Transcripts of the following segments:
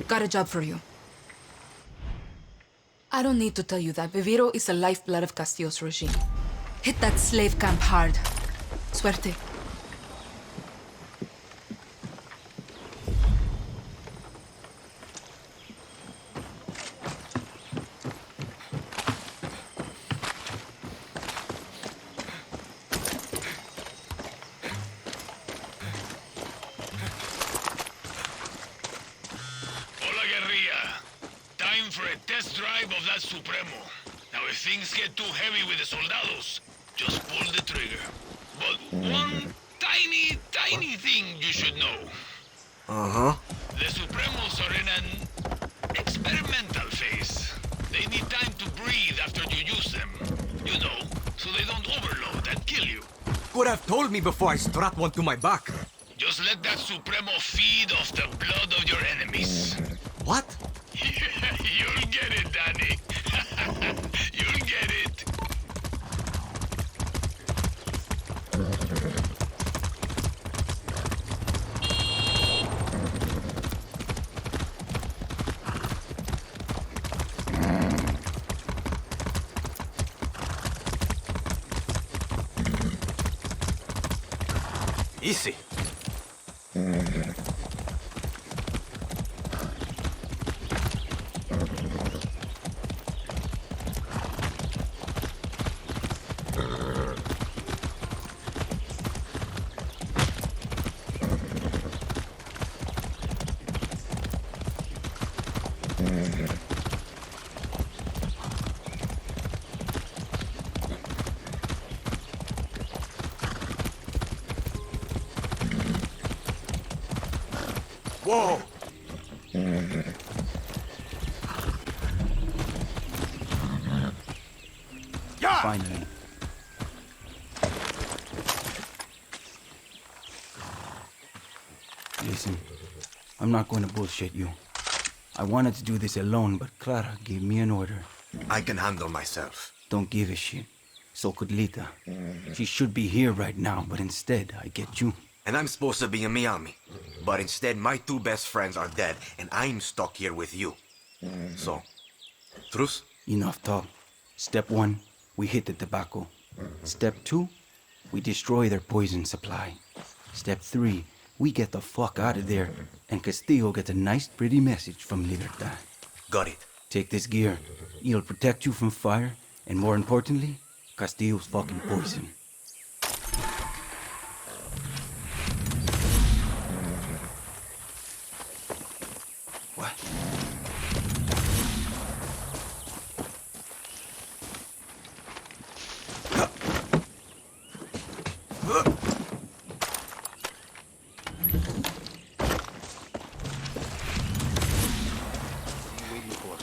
Got a job for you. I don't need to tell you that Viviro is the lifeblood of Castillo's regime. Hit that slave camp hard. Suerte. Test drive of that Supremo. Now if things get too heavy with the soldados, just pull the trigger. But one tiny thing you should know. Uh-huh. The Supremos are in an experimental phase. They need time to breathe after you use them. You know, so they don't overload and kill you. Could have told me before I strap one to my back. Just let that Supremo feed off the blood of your enemies. What? You'll get it, Danny. You'll get it. Easy. Whoa! Yeah! Finally. Listen, I'm not going to bullshit you. I wanted to do this alone, but Clara gave me an order. I can handle myself. Don't give a shit. So could Lita. She should be here right now, but instead, I get you. And I'm supposed to be in Miami. But instead, my two best friends are dead, and I'm stuck here with you. So, truce? Enough talk. Step 1, we hit the tobacco. Step 2, we destroy their poison supply. Step 3, we get the fuck out of there, and Castillo gets a nice pretty message from Libertad. Got it. Take this gear. It'll protect you from fire, and more importantly, Castillo's fucking poison. What? Waiting for.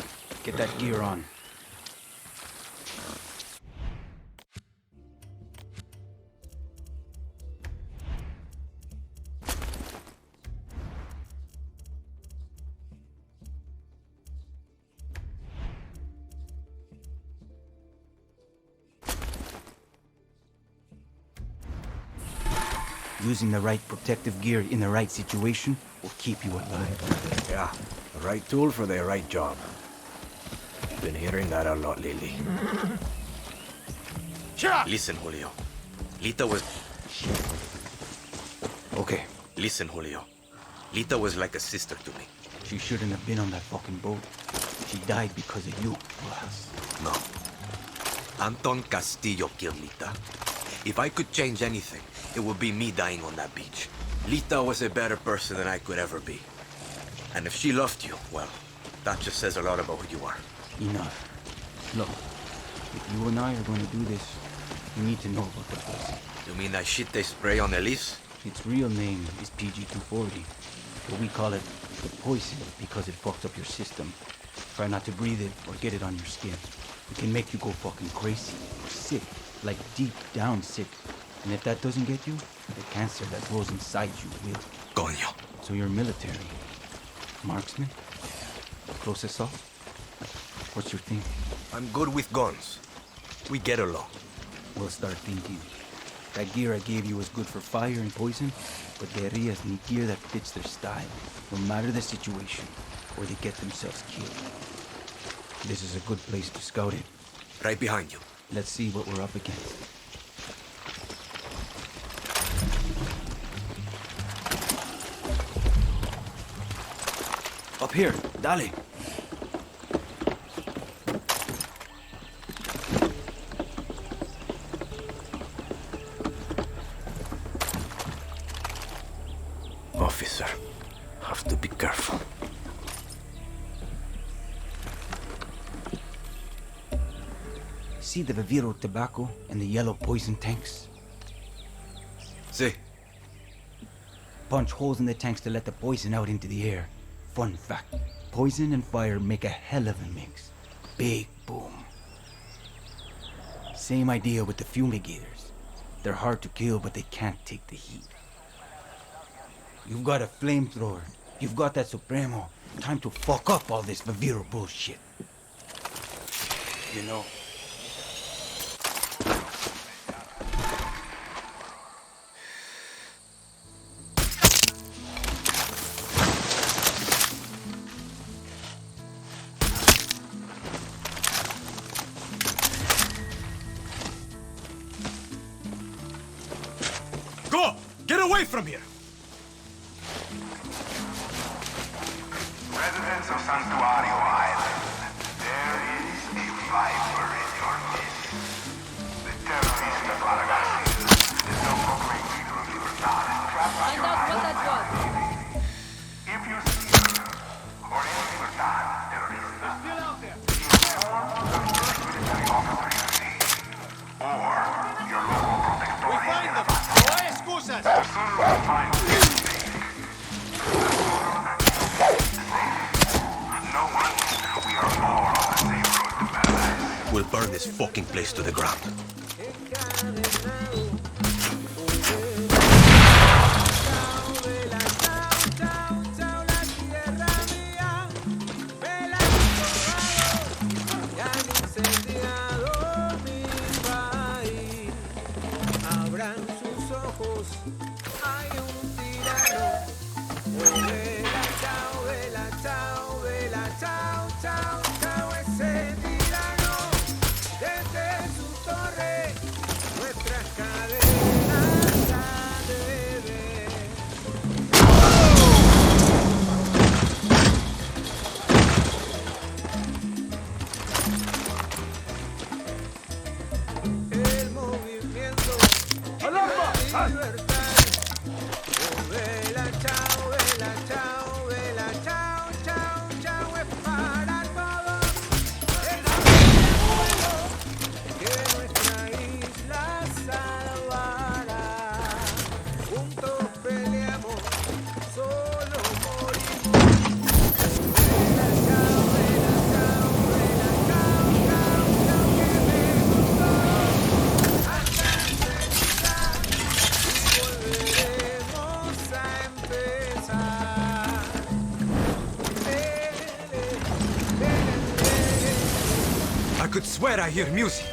Get that gear on. Using the right protective gear in the right situation will keep you alive. Yeah, the right tool for the right job. Been hearing that a lot lately. Listen, Julio. Lita was... Okay, Listen, Julio. Lita was like a sister to me. she shouldn't have been on that fucking boat. She died because of you, Blas. No. Anton Castillo killed Lita. If I could change anything, it would be me dying on that beach. Lita was a better person than I could ever be. And if she loved you, well, that just says a lot about who you are. Enough. Look, if you and I are going to do this, you need to know about the poison. You mean that shit they spray on Elise? Its real name is PG-240, but we call it the poison because it fucks up your system. Try not to breathe it or get it on your skin. It can make you go fucking crazy or sick, like deep down sick. And if that doesn't get you, the cancer that grows inside you will. Coño. So you're military. Marksman? Close assault? What's your thing? I'm good with guns. We get along. We'll start thinking. That gear I gave you is good for fire and poison, but guerrillas need gear that fits their style, no matter the situation. or they get themselves killed. This is a good place to scout it. Right behind you. Let's see what we're up against. Up here, dale. Officer, have to be careful. See the Viviro tobacco and the yellow poison tanks? See. Punch holes in the tanks to let the poison out into the air. Fun fact, poison and fire make a hell of a mix. Big boom. Same idea with the fumigators. They're hard to kill, but they can't take the heat. You've got a flamethrower. You've got that Supremo. Time to fuck up all this Viviro bullshit. You know, Go! Get away from here! Residents of Santuario Island, there is a viper in your midst. The terrorista Farcry is no proclaimed leader of Libertad and trapped on your island. If you see her, or any Libertad terrorista, inform the first military officer you see, or your local protectoria in the The sooner we find this thing, the sooner no one, we are all on the same road to paradise. We'll burn this fucking place to the ground. I could swear I hear music.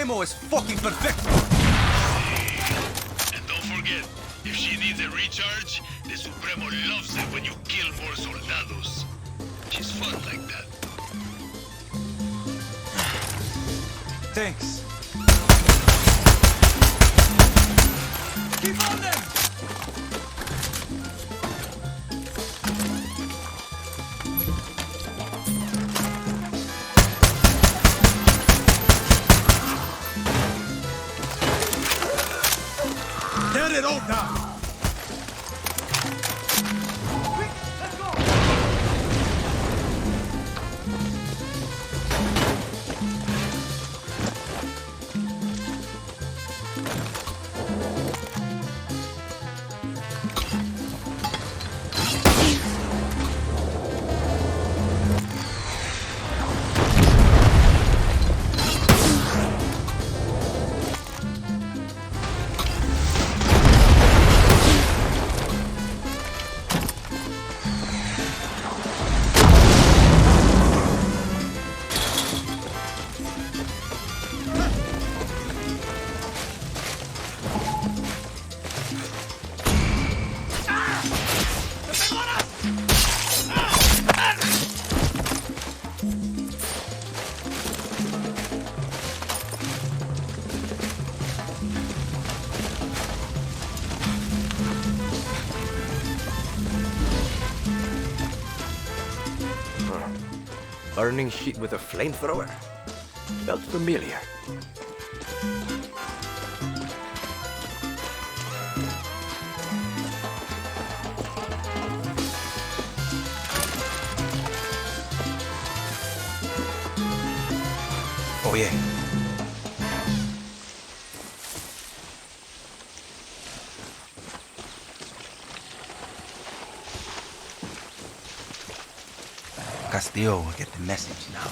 Supremo is fucking perfecto. And don't forget, if she needs a recharge, the Supremo loves it when you kill more soldados. She's fun like that. Thanks. Keep on them! Tear it all down! Burning shit with a flamethrower? Felt familiar. Oh, yeah. Castillo will get the message now.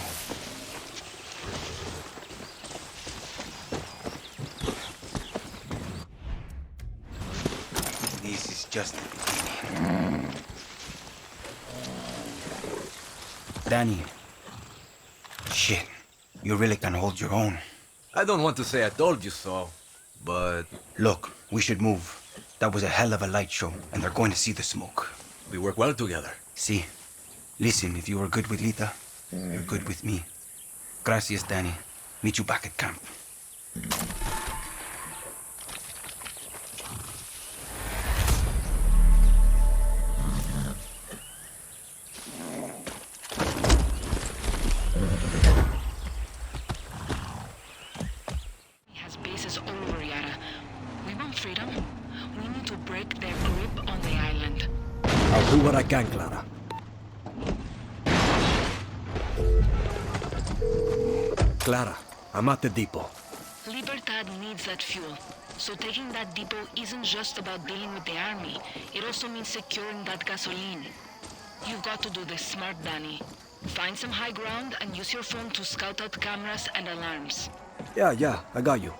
This is just the beginning. Danny. Shit. You really can hold your own. I don't want to say I told you so, but Look, we should move. That was a hell of a light show, and they're going to see the smoke. we work well together. See, listen, if you are good with Lita, you're good with me. Gracias, Danny. Meet you back at camp. Has bases all over Yara. We want freedom. We need to break their grip on the island. I'll do what I can, Clara. Clara, I'm at the depot. Libertad needs that fuel. So taking that depot isn't just about dealing with the army. It also means securing that gasoline. You've got to do this smart, Danny. Find some high ground and use your phone to scout out cameras and alarms. Yeah, I got you.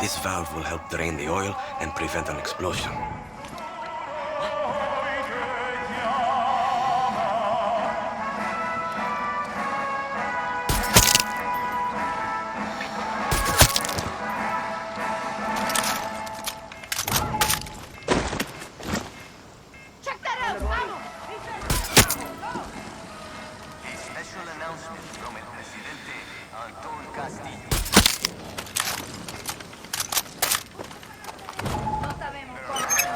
This valve will help drain the oil and prevent an explosion. Check that out! Vamos! A special announcement from el presidente Anton Castillo. No sabemos cómo se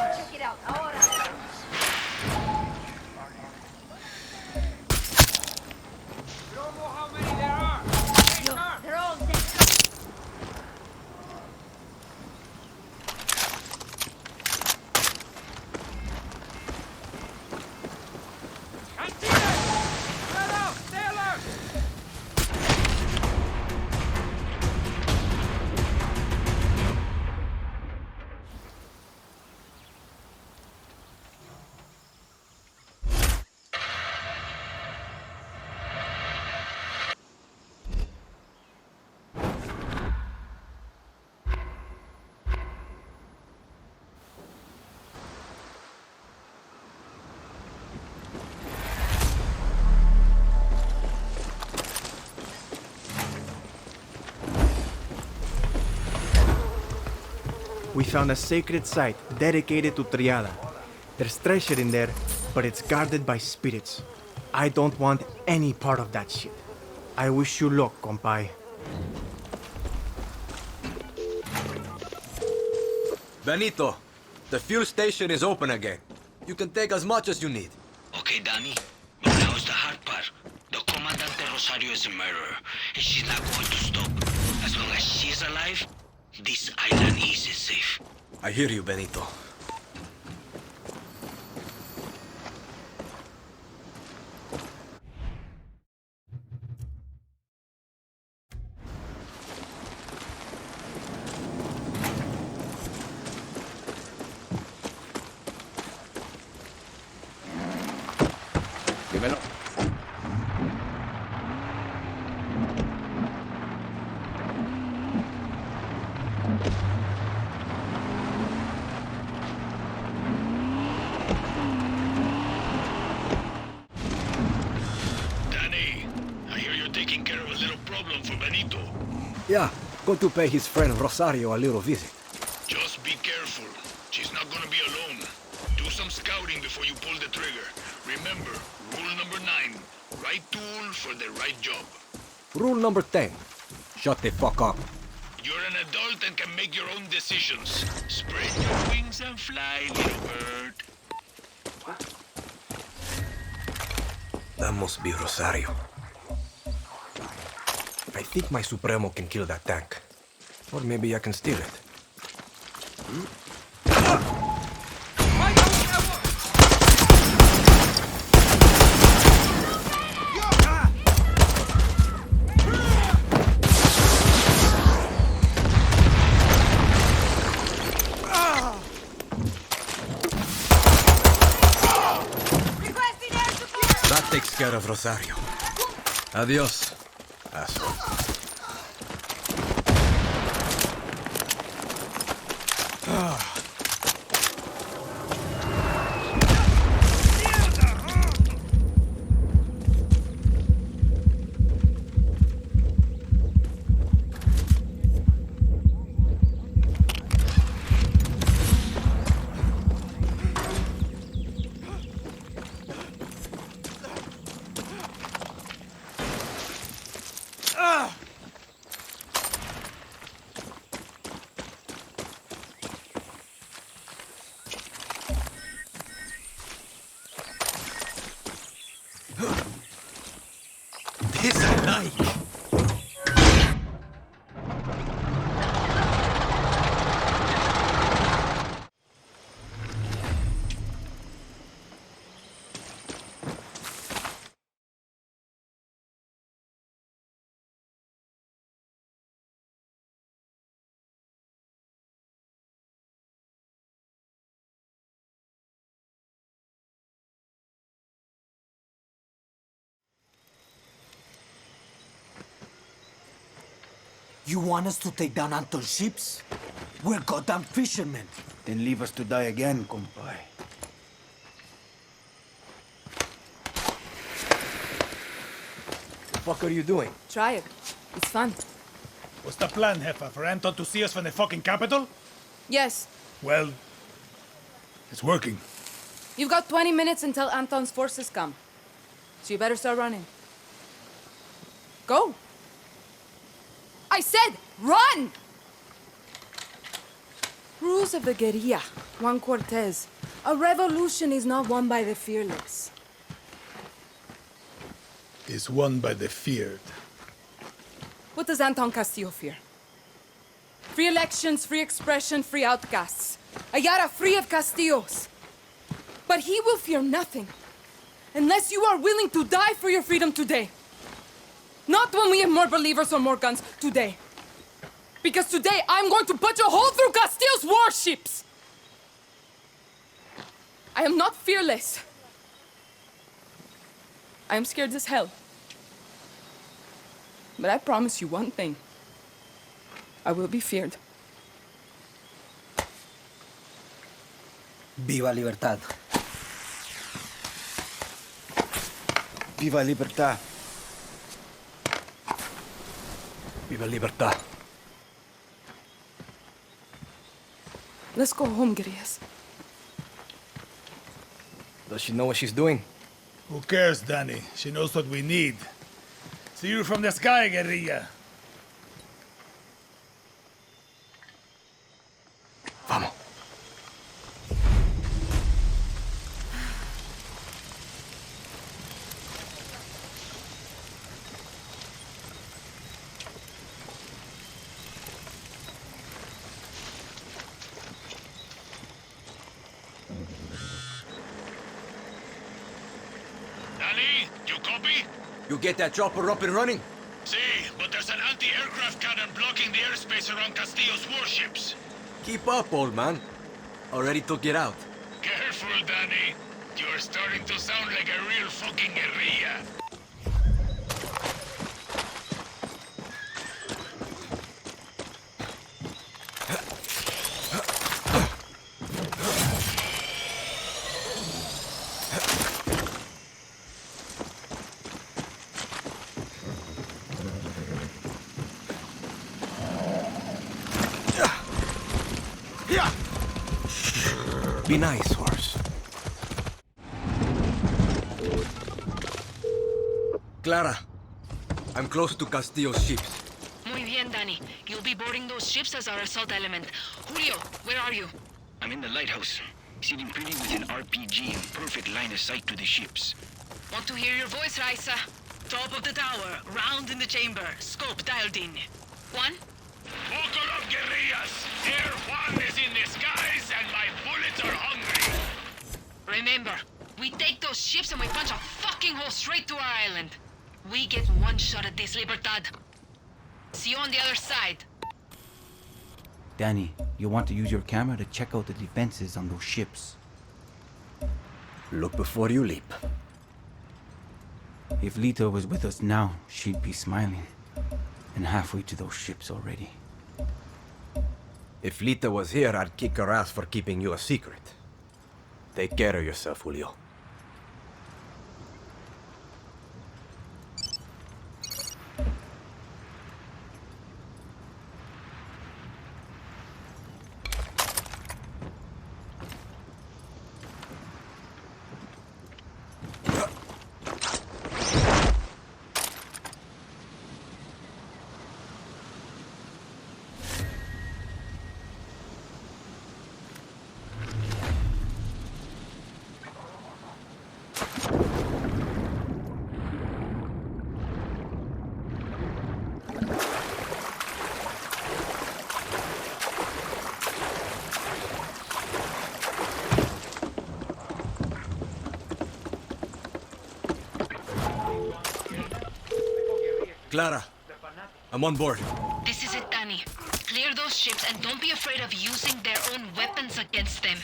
We found a sacred site dedicated to Triada. There's treasure in there, but it's guarded by spirits. I don't want any part of that shit. I wish you luck, compay. Benito, the fuel station is open again. You can take as much as you need. Okay, Danny. But now's the hard part. The Comandante Rosario is a murderer, and she's not going to stop. As long as she's alive, this island is safe. I hear you, Benito. Dímelo. Danny, I hear you're taking care of a little problem for Benito. Yeah, going to pay his friend Rosario a little visit. Just be careful. She's not gonna be alone. Do some scouting before you pull the trigger. Remember, rule number 9. Right tool for the right job. Rule number 10. Shut the fuck up. You're an adult and can make your own decisions. Spread your wings and fly, little bird. That must be Rosario. I think my Supremo can kill that tank. Or maybe I can steal it. Requesting air support! That takes care of Rosario. Adios, asshole. This I like. You want us to take down Anton's ships? We're goddamn fishermen. Then leave us to die again, compay. The fuck are you doing? Try it. It's fun. What's the plan, Jefa? For Anton to see us from the fucking capital? Yes. Well, it's working. You've got 20 minutes until Anton's forces come. So you better start running. Go. I said, run! Rules of the guerrilla, Juan Cortez. A revolution is not won by the fearless. Is won by the feared. What does Anton Castillo fear? Free elections, free expression, free outcasts. A Yara free of Castillos. But he will fear nothing. Unless you are willing to die for your freedom today. Not when we have more believers or more guns. Today. Because today I'm going to put a hole through Castillo's warships! I am not fearless. I am scared as hell. But I promise you one thing. I will be feared. Viva Libertad. Viva Libertad. Viva Libertad. Let's go home, guerrillas. Does she know what she's doing? Who cares, Danny? She knows what we need. See you from the sky, guerrilla. Vamos. Danny, you copy? You get that chopper up and running? See, but there's an anti-aircraft cannon blocking the airspace around Castillo's warships. Keep up, old man. Already took it out. Careful, Danny. You're starting to sound like a real fucking guerrilla. Be nice, horse. Clara, I'm close to Castillo's ships. Muy bien, Danny. You'll be boarding those ships as our assault element. Julio, where are you? I'm in the lighthouse, sitting pretty with an RPG and perfect line of sight to the ships. Want to hear your voice, Raisa? Top of the tower, round in the chamber, scope dialed in. One? Buckle up, guerrillas! Air Juan is in the skies and my bullets are hungry! Remember, we take those ships and we punch a fucking hole straight to our island. We get one shot at this, Libertad. See you on the other side. Danny, you'll want to use your camera to check out the defenses on those ships. Look before you leap. If Lita was with us now, she'd be smiling. And halfway to those ships already. If Lita was here, I'd kick her ass for keeping you a secret. Take care of yourself, Julio. Clara, I'm on board. This is it, Danny. Clear those ships and don't be afraid of using their own weapons against them.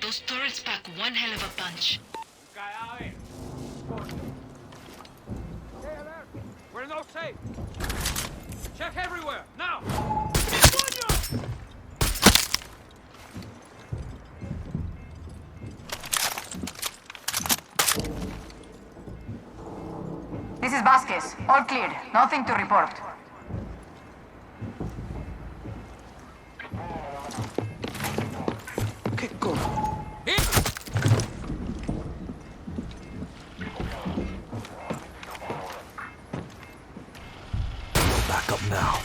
Those turrets pack one hell of a punch. We're not safe. Check everywhere, now! This is Vasquez. All cleared. Nothing to report. Okay, go. Back up now.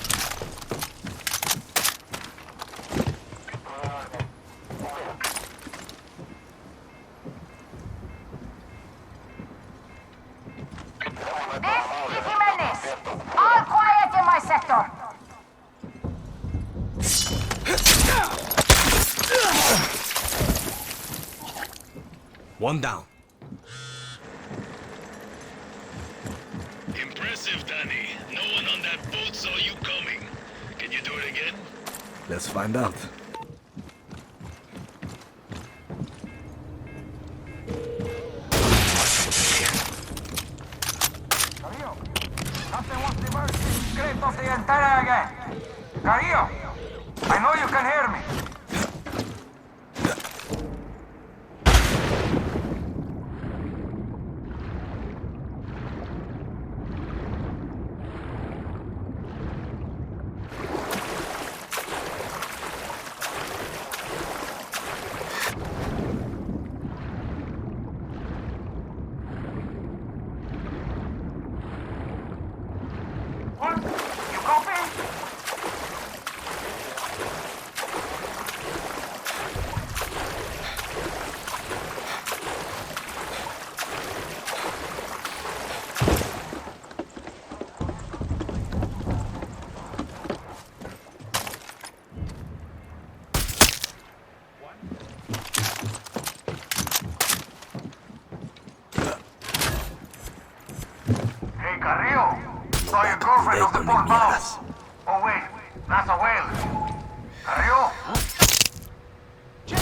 All quiet in my sector. One down. Impressive, Danny. No one on that boat saw you coming. Can you do it again? Let's find out. Something wants to burst this scrape of the antenna again. Darío, I know you can hear me. report. You copy? Hey, Carrillo. Saw your girlfriend off the port below. Oh, wait. That's a whale. Carrillo? Check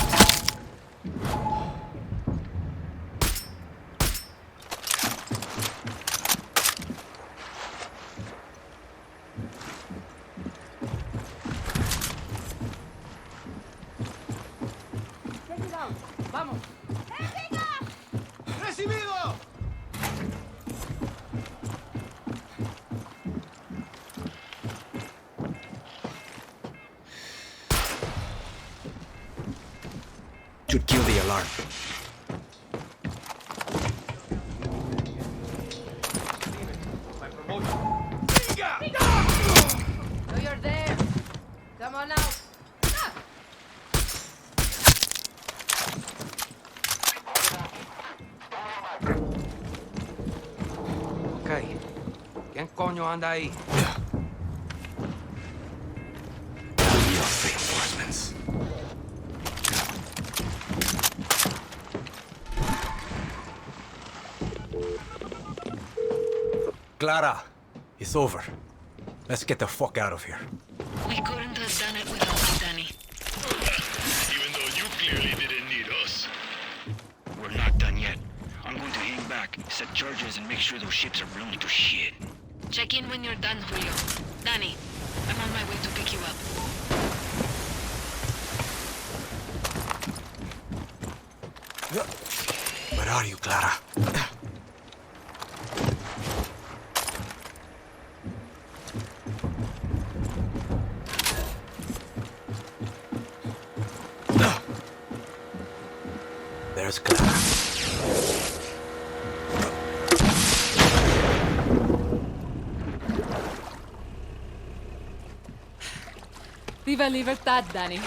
it out. Vamos. ¡Recibido! Should kill the alarm. So you're there. Come on out. Ok. ¿Quién coño anda ahí? Reinforcements. Clara, it's over. Let's get the fuck out of here. We couldn't have done it without you, Danny. Even though you clearly didn't need us. We're not done yet. I'm going to hang back, set charges, and make sure those ships are blown to shit. Check in when you're done, Julio. Danny, I'm on my way to pick you up. Where are you, Clara? There's Clara. Viva Libertad, Danny.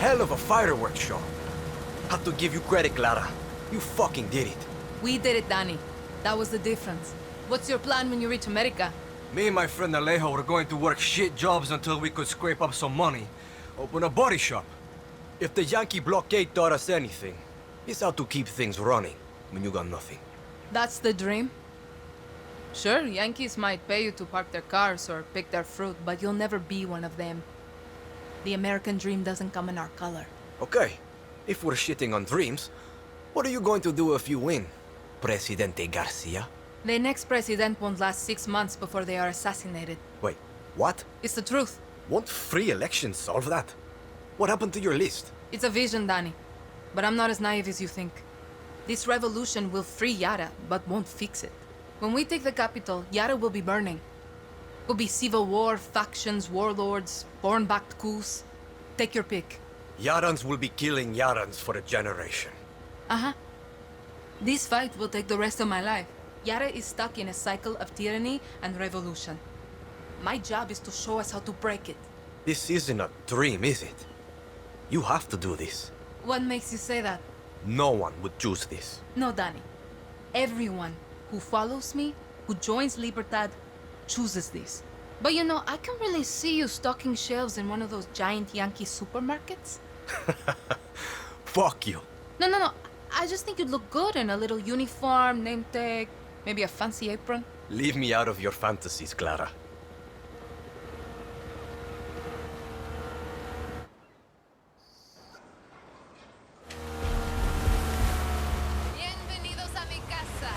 Hell of a fireworks show. Have to give you credit, Clara. You fucking did it. We did it, Danny. That was the difference. What's your plan when you reach America? Me and my friend Alejo were going to work shit jobs until we could scrape up some money. Open a body shop. If the Yankee blockade taught us anything, it's how to keep things running when you got nothing. That's the dream? Sure, Yankees might pay you to park their cars or pick their fruit, but you'll never be one of them. The American dream doesn't come in our color. Okay, if we're shitting on dreams, what are you going to do if you win, Presidente Garcia? The next president won't last 6 months before they are assassinated. Wait, what? It's the truth. Won't free elections solve that? What happened to your list? It's a vision, Danny. But I'm not as naive as you think. This revolution will free Yara, but won't fix it. When we take the capital, Yara will be burning. Will be civil war, factions, warlords, born-backed coups. Take your pick. Yarans will be killing Yarans for a generation. Uh-huh. This fight will take the rest of my life. Yara is stuck in a cycle of tyranny and revolution. My job is to show us how to break it. This isn't a dream, is it? You have to do this. What makes you say that? No one would choose this. No, Danny. Everyone who follows me, who joins Libertad, chooses this. But you know, I can really see you stocking shelves in one of those giant Yankee supermarkets. Fuck you. No. I just think you'd look good in a little uniform, name tag, maybe a fancy apron. Leave me out of your fantasies, Clara. Bienvenidos a mi casa.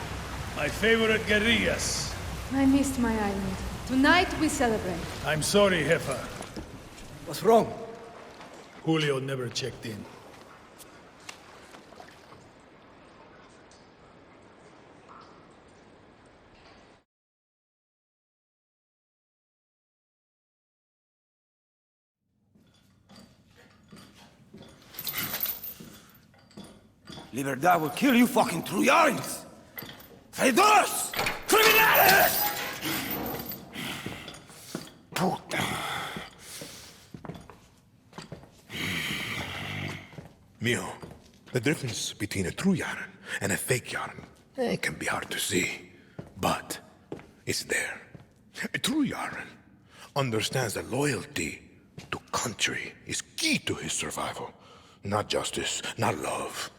My favorite guerrillas. I missed my island. Tonight we celebrate. I'm sorry, Jefa. What's wrong? Julio never checked in. Libertad will kill you fucking Trujans! Traidores! Criminales! Puta. Mio, the difference between a true Yaren and a fake Yaren, it can be hard to see, but it's there. A true Yaren understands that loyalty to country is key to his survival. Not justice, not love,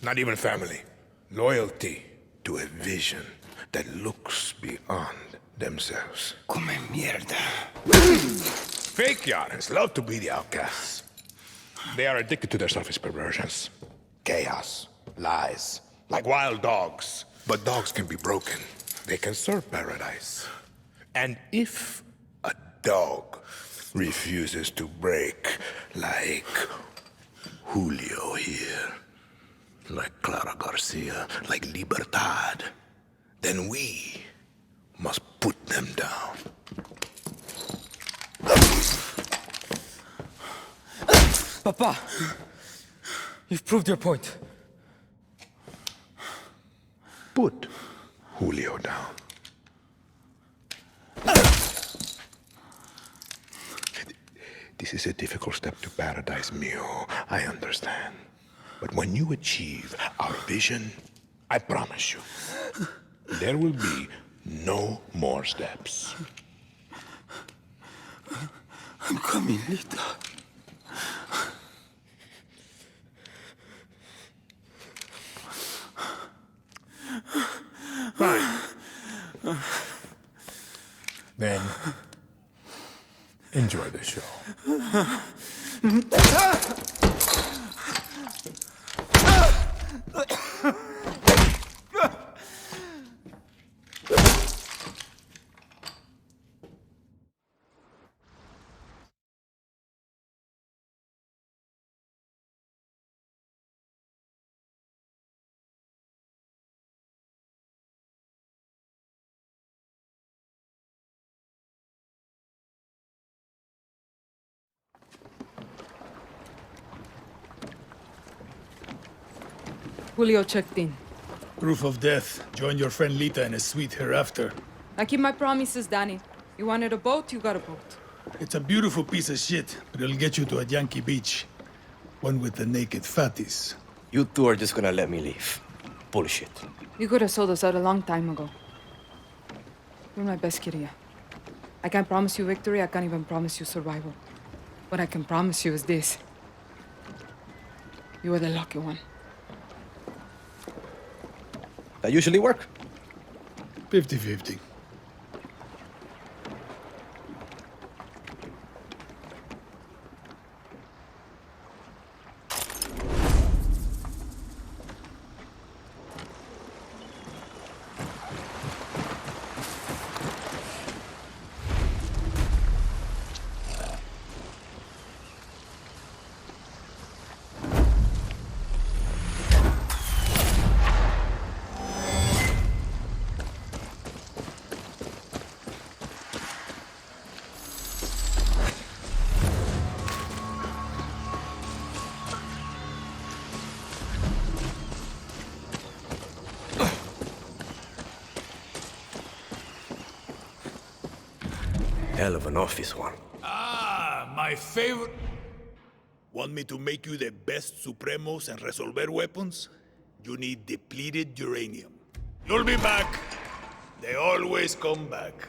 not even family. Loyalty to a vision that looks beyond themselves. Come mierda. Fake Yarens love to be the outcasts. They are addicted to their selfish perversions. Chaos, lies, like wild dogs. But dogs can be broken. They can serve paradise. And if a dog refuses to break, like Julio here, like Clara Garcia, like Libertad, then we must put them down. Papa, you've proved your point. Put Julio down. This is a difficult step to paradise, Mio. I understand. But when you achieve our vision, I promise you, there will be no more steps. I'm coming, Lita. Fine. Then, enjoy the show. Julio checked in. Proof of death. Join your friend Lita in a suite hereafter. I keep my promises, Danny. You wanted a boat, you got a boat. It's a beautiful piece of shit, but it'll get you to a Yankee beach. One with the naked fatties. You two are just gonna let me leave. Bullshit. You could have sold us out a long time ago. You're my best Kiria. I can't promise you victory, I can't even promise you survival. What I can promise you is this. You are the lucky one. That usually work. 50-50. Hell of an office one. Ah, my favorite. Want me to make you the best Supremos and Resolver weapons? You need depleted uranium. You'll be back. They always come back.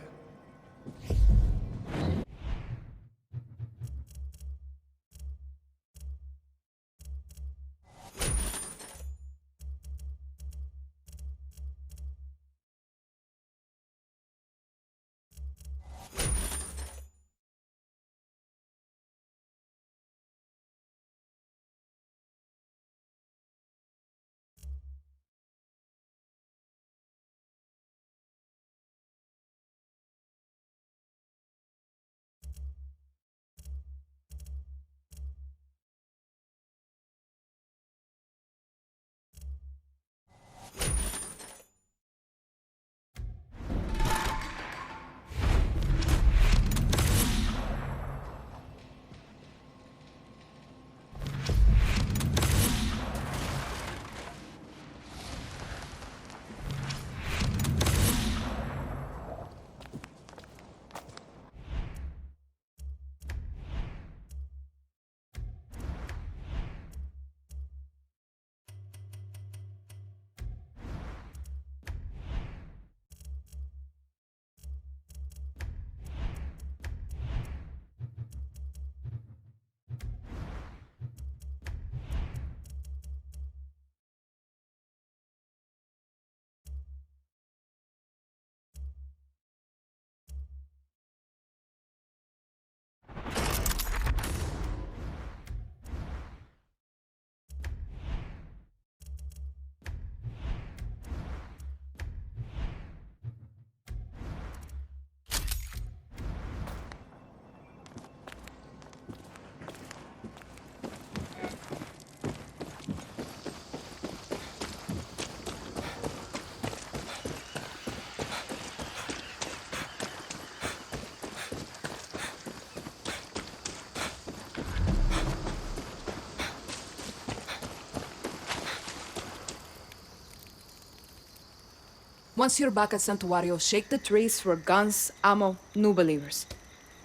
Once you're back at Santuario, shake the trees for guns, ammo, new believers.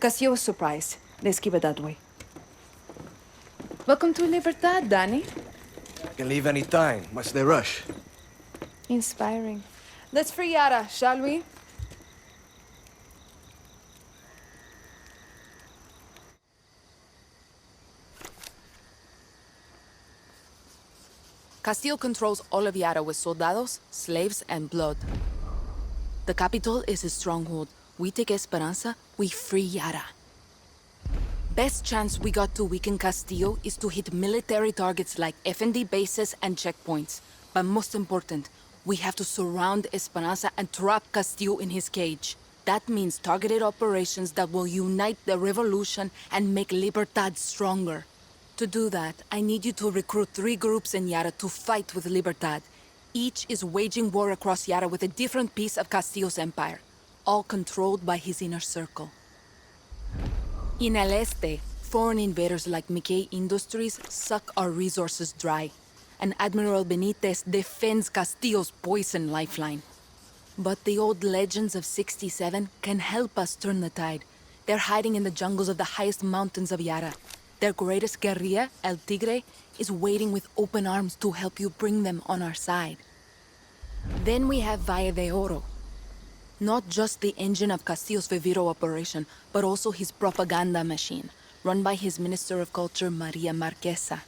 Castillo was surprised. Let's keep it that way. Welcome to Libertad, Danny. I can leave any time. What's the rush? Inspiring. Let's free Yara, shall we? Castillo controls all of Yara with soldados, slaves, and blood. The capital is his stronghold. We take Esperanza, we free Yara. Best chance we got to weaken Castillo is to hit military targets like FND bases and checkpoints. But most important, we have to surround Esperanza and trap Castillo in his cage. That means targeted operations that will unite the revolution and make Libertad stronger. To do that, I need you to recruit 3 groups in Yara to fight with Libertad. Each is waging war across Yara with a different piece of Castillo's empire, all controlled by his inner circle. In El Este, foreign invaders like Mickey Industries suck our resources dry, and Admiral Benitez defends Castillo's poison lifeline. But the old legends of 67 can help us turn the tide. They're hiding in the jungles of the highest mountains of Yara. Their greatest guerrilla, El Tigre, is waiting with open arms to help you bring them on our side. Then we have Valle de Oro. Not just the engine of Castillo's Viviro operation, but also his propaganda machine, run by his Minister of Culture, Maria Marquesa.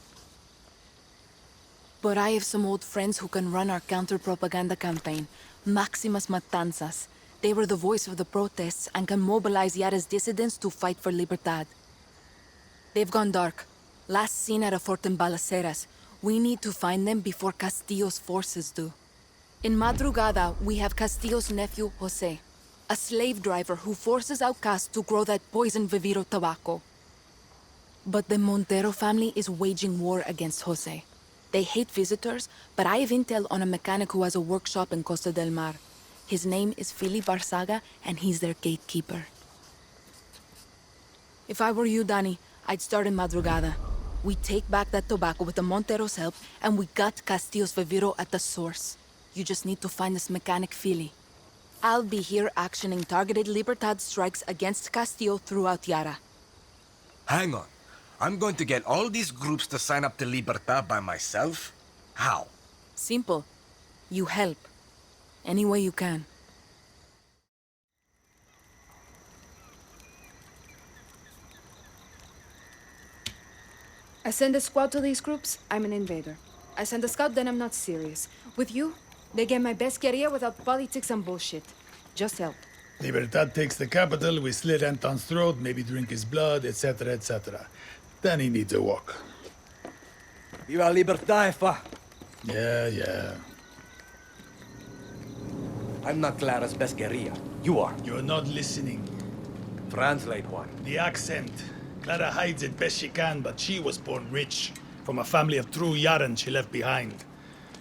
But I have some old friends who can run our counter-propaganda campaign, Maximas Matanzas. They were the voice of the protests and can mobilize Yara's dissidents to fight for Libertad. They've gone dark. Last seen at a fort in Balaceras. We need to find them before Castillo's forces do. In Madrugada, we have Castillo's nephew, Jose, a slave driver who forces outcasts to grow that poison Viviro tobacco. But the Montero family is waging war against Jose. They hate visitors, but I have intel on a mechanic who has a workshop in Costa del Mar. His name is Philip Barzaga, and he's their gatekeeper. If I were you, Danny, I'd start in Madrugada. We take back that tobacco with the Montero's help, and we got Castillo's Viviro at the source. You just need to find this mechanic Philly. I'll be here actioning targeted Libertad strikes against Castillo throughout Yara. Hang on. I'm going to get all these groups to sign up to Libertad by myself? How? Simple. You help. Any way you can. I send a squad to these groups, I'm an invader. I send a scout, then I'm not serious. With you, they get my best guerrilla without politics and bullshit. Just help. Libertad takes the capital, we slit Anton's throat, maybe drink his blood, etc., etc. Then he needs a walk. Viva Libertad, fa! Yeah. I'm not Clara's best guerrilla. You are. You're not listening. Translate one. The accent. Clara hides it best she can, but she was born rich. From a family of true Yaran she left behind.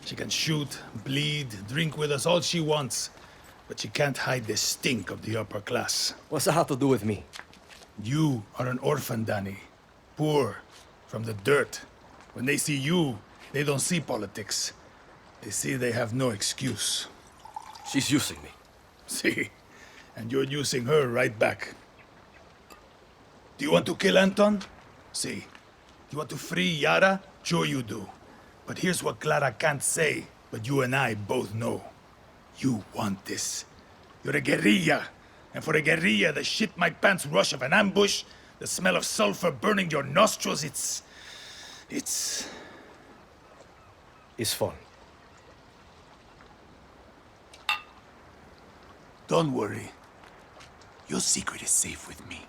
She can shoot, bleed, drink with us all she wants. But she can't hide the stink of the upper class. What's that have to do with me? You are an orphan, Danny. Poor, from the dirt. When they see you, they don't see politics. They see they have no excuse. She's using me. See? And you're using her right back. Do you want to kill Anton? See. Do you want to free Yara? Sure you do. But here's what Clara can't say, but you and I both know. You want this. You're a guerrilla. And for a guerrilla, the shit-my-pants rush of an ambush, the smell of sulfur burning your nostrils, it's fun. Don't worry. Your secret is safe with me.